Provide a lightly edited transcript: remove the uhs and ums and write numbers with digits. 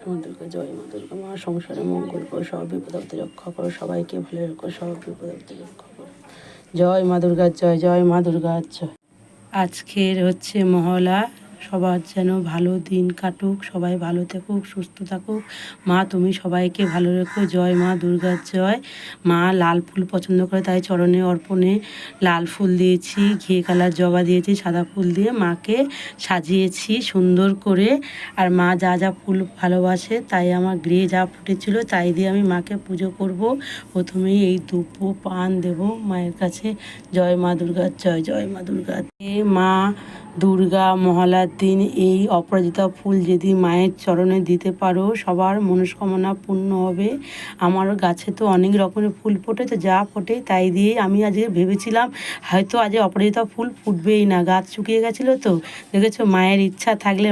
মা দুর্গা, জয় মা দুর্গা। মা সংসারে মঙ্গল করো, সব বিপদ আপদে রক্ষা করো, সবাইকে ভালো রেখো, সব বিপদ আপদে রক্ষা করো। জয় মা দুর্গার জয়, জয় মা দুর্গার জয়। আজকের হচ্ছে মহলা, সবার যেন ভালো দিন কাটুক, সবাই ভালো থাকুক, সুস্থ থাকুক। মা তুমি সবাইকে ভালো রেখো, জয় মা দুর্গার জয়। মা লাল ফুল পছন্দ করে, তাই চরণে অর্পণে লাল ফুল দিয়েছি, ঘিয়ে কালার জবা দিয়েছি, সাদা ফুল দিয়ে মাকে সাজিয়েছি সুন্দর করে। আর মা যা যা ফুল ভালোবাসে, তাই আমার গৃহে যা ফুটেছিল তাই দিয়ে আমি মাকে পুজো করব। প্রথমেই এই ধূপ পান দেব মায়ের কাছে। জয় মা দুর্গার জয়, জয় মা দুর্গা। মা দুর্গা মহালয়ার দিন এই অপরাজিতা ফুল যদি মায়ের চরণে দিতে পারো, সবার মনস্কামনা পূর্ণ হবে। আমার গাছে তো অনেক রকমের ফুল ফোটে, তো যা ফোটে তাই দিয়ে আমি আজকে ভেবেছিলাম হয়তো আজ অপরাজিতা ফুল ফুটবেই না, গাছ শুকিয়ে গেছিলো। তো দেখেছো, মায়ের ইচ্ছা থাকলে